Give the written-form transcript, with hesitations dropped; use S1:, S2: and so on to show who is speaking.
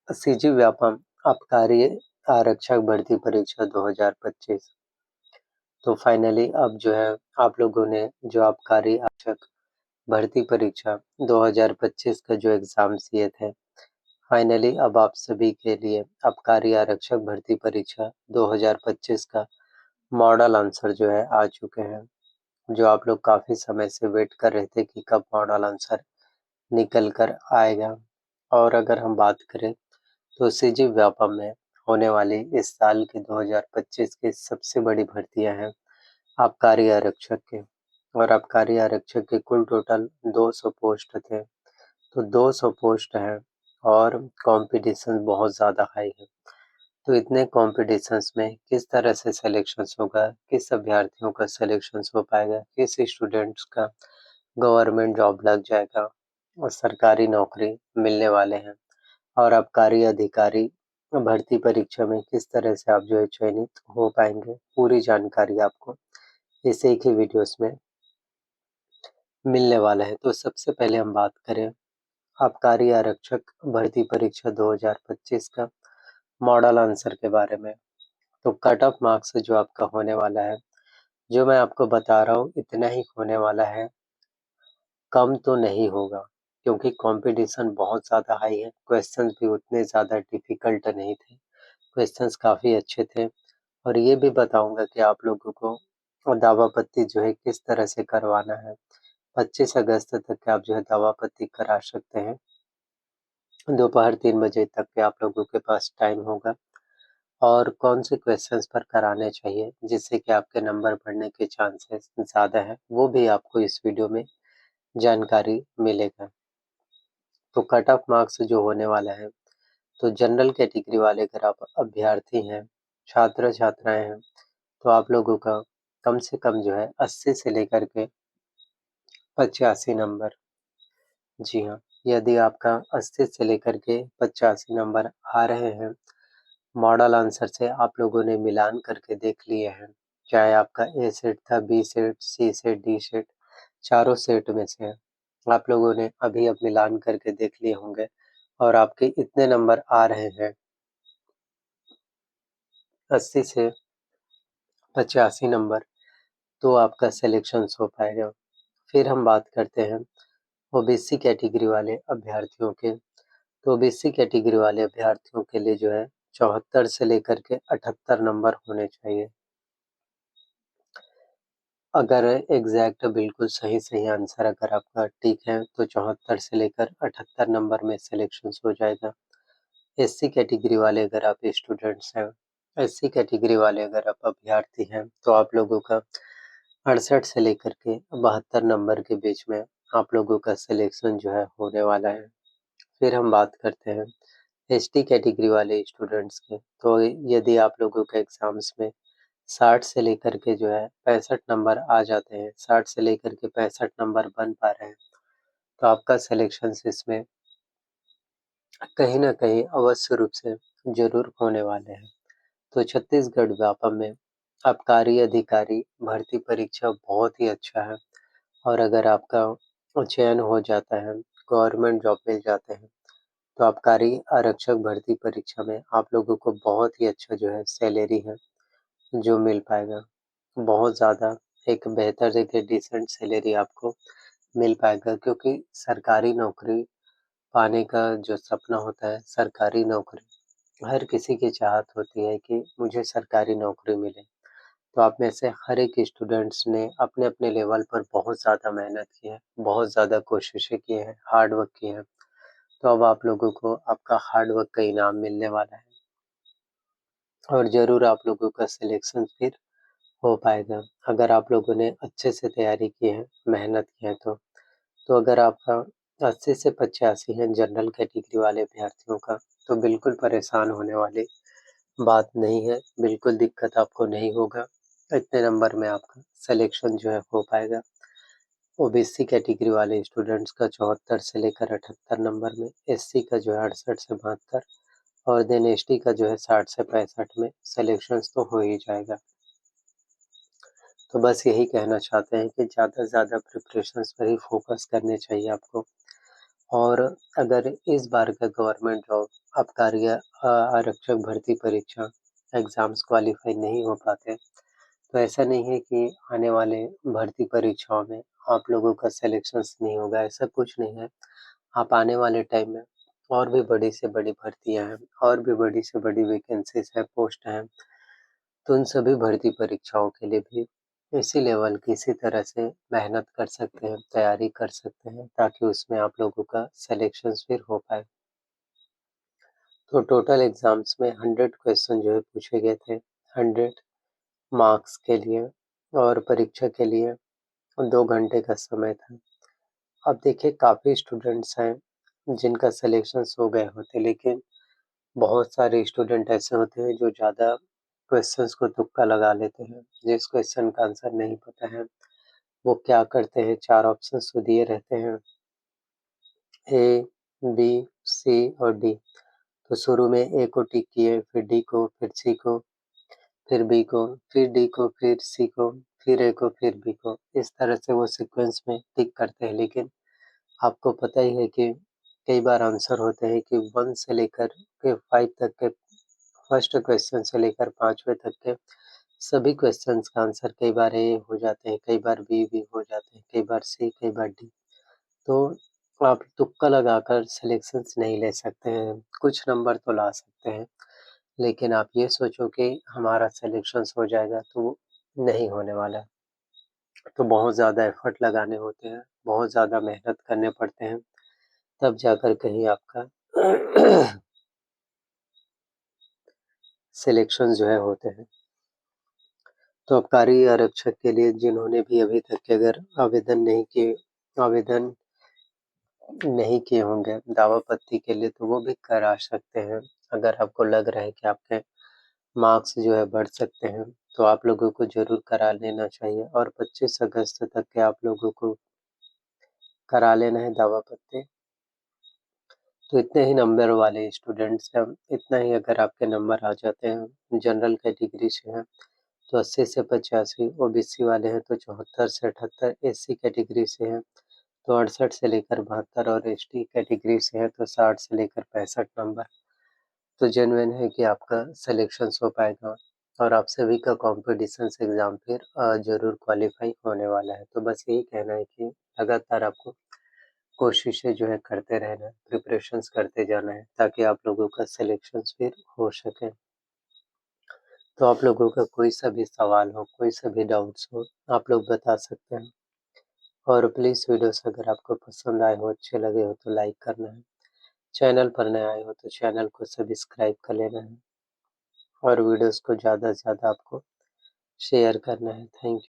S1: CG Vyapam आबकारी आरक्षक भर्ती परीक्षा 2025। तो फाइनली अब जो है आप लोगों ने जो आबकारी आरक्षक भर्ती परीक्षा 2025 का जो एग्जाम्स दिए थे, फाइनली अब आप सभी के लिए आबकारी आरक्षक भर्ती परीक्षा 2025 का मॉडल आंसर जो है आ चुके हैं। जो आप लोग काफ़ी समय से वेट कर रहे थे कि कब मॉडल आंसर निकल कर आएगा। और अगर हम बात करें तो सीजी व्यापम में होने वाली इस साल की 2025 की सबसे बड़ी भर्तियां हैं आबकारी आरक्षक के। और आबकारी आरक्षक के कुल टोटल 200 पोस्ट थे, तो 200 पोस्ट हैं और कंपटीशन बहुत ज़्यादा हाई है। तो इतने कॉम्पिटिशन्स में किस तरह से सिलेक्शंस होगा, किस अभ्यर्थियों का सिलेक्शंस हो पाएगा, किस स्टूडेंट्स का गवर्नमेंट जॉब लग जाएगा और सरकारी नौकरी मिलने वाले हैं, और आबकारी अधिकारी भर्ती परीक्षा में किस तरह से आप जो है चयनित हो पाएंगे, पूरी जानकारी आपको इस एक ही वीडियोस में मिलने वाला है। तो सबसे पहले हम बात करें आबकारी आरक्षक भर्ती परीक्षा 2025 का मॉडल आंसर के बारे में। तो कट ऑफ मार्क्स जो आपका होने वाला है, जो मैं आपको बता रहा हूँ इतना ही होने वाला है, कम तो नहीं होगा, क्योंकि कंपटीशन बहुत ज़्यादा हाई है। क्वेश्चंस भी उतने ज़्यादा डिफिकल्ट नहीं थे, क्वेश्चंस काफ़ी अच्छे थे। और ये भी बताऊंगा कि आप लोगों को दावापत्ती जो है किस तरह से करवाना है। 25 अगस्त तक आप जो है दावापत्ती करा सकते हैं, दोपहर 3 बजे तक के आप लोगों के पास टाइम होगा। और कौन से क्वेश्चंस पर कराने चाहिए जिससे कि आपके नंबर बढ़ने के चांसेस ज़्यादा है, वो भी आपको इस वीडियो में जानकारी मिलेगा। तो कट ऑफ मार्क्स जो होने वाला है, तो जनरल कैटेगरी वाले अगर आप अभ्यर्थी हैं, छात्र छात्राएं हैं, तो आप लोगों का कम से कम जो है 80 से लेकर के 85 नंबर, जी हाँ, यदि आपका 80 से लेकर के 85 नंबर आ रहे हैं, मॉडल आंसर से आप लोगों ने मिलान करके देख लिए हैं, चाहे आपका ए सेट था, बी सेट, सी सेट, डी सेट, चारों सेट में से आप लोगों ने अभी अब मिलान करके देख लिए होंगे और आपके इतने नंबर आ रहे हैं 80 से 85 नंबर, तो आपका सिलेक्शन हो पाएगा। फिर हम बात करते हैं ओबीसी कैटेगरी वाले अभ्यर्थियों के। तो ओबीसी कैटेगरी वाले अभ्यर्थियों के लिए जो है 74 से लेकर के 78 नंबर होने चाहिए। अगर एग्जैक्ट बिल्कुल सही आंसर अगर आपका ठीक है तो 74 से लेकर 78 नंबर में सिलेक्शन हो जाएगा। एससी कैटेगरी वाले अगर आप स्टूडेंट्स हैं, एससी कैटेगरी वाले अगर आप अभ्यर्थी हैं, तो आप लोगों का 68 से लेकर के 72 नंबर के बीच में आप लोगों का सिलेक्शन जो है होने वाला है। फिर हम बात करते हैं एसटी कैटेगरी वाले स्टूडेंट्स के। तो यदि आप लोगों के एग्जाम्स में 60 से लेकर के जो है 65 नंबर आ जाते हैं, 60 से लेकर के 65 नंबर बन पा रहे हैं, तो आपका सिलेक्शन इसमें कहीं न कहीं अवश्य रूप से ज़रूर होने वाले हैं। तो छत्तीसगढ़ व्यापम में आबकारी अधिकारी भर्ती परीक्षा बहुत ही अच्छा है, और अगर आपका चयन हो जाता है, गवर्नमेंट जॉब मिल जाते हैं, तो आबकारी आरक्षक भर्ती परीक्षा में आप लोगों को बहुत ही अच्छा जो है सैलरी है जो मिल पाएगा। बहुत ज़्यादा एक बेहतर देखिए डिसेंट सैलरी आपको मिल पाएगा, क्योंकि सरकारी नौकरी पाने का जो सपना होता है, सरकारी नौकरी हर किसी की चाहत होती है कि मुझे सरकारी नौकरी मिले। तो आप में से हर एक स्टूडेंट्स ने अपने-अपने लेवल पर बहुत ज़्यादा मेहनत की है, बहुत ज़्यादा कोशिशें की हैं, हार्ड वर्क किए हैं। तो अब आप लोगों को आपका हार्ड वर्क का इनाम मिलने वाला है और ज़रूर आप लोगों का सिलेक्शन फिर हो पाएगा, अगर आप लोगों ने अच्छे से तैयारी की है, मेहनत की है तो। तो अगर आपका 80 से 85 है जनरल कैटेगरी वाले अभ्यर्थियों का, तो बिल्कुल परेशान होने वाली बात नहीं है, बिल्कुल दिक्कत आपको नहीं होगा। इतने नंबर में आपका सिलेक्शन जो है हो पाएगा। ओबीसी कैटेगरी वाले स्टूडेंट्स का 74 से लेकर 78 नंबर में, एससी का जो है 68 से 72 और देन एसटी का जो है 60 से 65 में सिलेक्शंस तो हो ही जाएगा। तो बस यही कहना चाहते हैं कि ज़्यादा से ज़्यादा प्रिपरेशंस पर ही फोकस करने चाहिए आपको। और अगर इस बार का गवर्नमेंट जॉब आबकारी आरक्षक भर्ती परीक्षा एग्ज़ाम्स क्वालीफाई नहीं हो पाते, तो ऐसा नहीं है कि आने वाले भर्ती परीक्षाओं में आप लोगों का सिलेक्शंस नहीं होगा, ऐसा कुछ नहीं है। आप आने वाले टाइम में और भी बड़ी से बड़ी भर्तियाँ हैं, और भी बड़ी से बड़ी वैकेंसीज़ हैं, पोस्ट हैं, तो उन सभी भर्ती परीक्षाओं के लिए भी इसी लेवल की इसी तरह से मेहनत कर सकते हैं, तैयारी कर सकते हैं, ताकि उसमें आप लोगों का सिलेक्शंस फिर हो पाए। तो टोटल एग्ज़ाम्स में 100 क्वेश्चन जो है पूछे गए थे, 100 मार्क्स के लिए, और परीक्षा के लिए 2 घंटे का समय था। अब देखिए काफ़ी स्टूडेंट्स हैं जिनका सिलेक्शंस हो गए होते, लेकिन बहुत सारे स्टूडेंट ऐसे होते हैं जो ज़्यादा क्वेश्चंस को तुक्का लगा लेते हैं। जिस क्वेश्चन का आंसर नहीं पता है, वो क्या करते हैं, 4 ऑप्शंस तो दिए रहते हैं, ए, बी, सी और डी। तो शुरू में ए को टिक किए, फिर डी को, फिर सी को, फिर बी को, फिर डी को, फिर सी को, फिर ए को, फिर बी को। इस तरह से वो सीक्वेंस में टिक करते हैं, लेकिन आपको पता ही है कि कई बार आंसर होते हैं कि 1 से लेकर के 5 तक के, फर्स्ट क्वेश्चन से लेकर 5वें तक के सभी क्वेश्चंस का आंसर कई बार ए हो जाते हैं, कई बार बी भी हो जाते हैं, कई बार सी, कई बार डी। तो आप तुक्का लगाकर सिलेक्शंस नहीं ले सकते हैं, कुछ नंबर तो ला सकते हैं, लेकिन आप ये सोचो कि हमारा सिलेक्शंस हो जाएगा, तो वो नहीं होने वाला है। तो बहुत ज़्यादा एफर्ट लगाने होते हैं, बहुत ज़्यादा मेहनत करने पड़ते हैं, तब जाकर कहीं आपका सिलेक्शन जो है होते हैं। तो आबकारी आरक्षक के लिए जिन्होंने भी अभी तक के अगर आवेदन नहीं किए होंगे दावा आपत्ति के लिए, तो वो भी करा सकते हैं। अगर आपको लग रहा है कि आपके मार्क्स जो है बढ़ सकते हैं, तो आप लोगों को ज़रूर करा लेना चाहिए, और 25 अगस्त तक के आप लोगों को करा लेना है दावा आपत्ति। तो इतने ही नंबर वाले स्टूडेंट्स हैं, इतना ही अगर आपके नंबर आ जाते हैं, जनरल कैटेगरी से हैं तो 80 से 85, ओबीसी वाले हैं तो 74 से 78, एससी कैटेगरी से हैं तो 68 से लेकर 72, और एसटी कैटेगरी से हैं तो 60 से लेकर 65 नंबर। तो जेन्युइन है कि आपका सिलेक्शंस हो पाएगा, और आप सभी का कॉम्पिटिशन्स एग्ज़ाम फिर ज़रूर क्वालीफाई होने वाला है। तो बस यही कहना है कि लगातार आपको कोशिशें जो है करते रहना है, प्रिपरेशंस करते जाना है, ताकि आप लोगों का सिलेक्शंस फिर हो सके। तो आप लोगों का कोई सा भी सवाल हो, कोई सा भी डाउट्स हो, आप लोग बता सकते हैं। और प्लीज़ वीडियोस अगर आपको पसंद आए हो, अच्छे लगे हो तो लाइक करना है। चैनल पर नए आए हो तो चैनल को सब्सक्राइब कर लेना है, और वीडियोस को ज़्यादा से ज़्यादा आपको शेयर करना है। Thank you.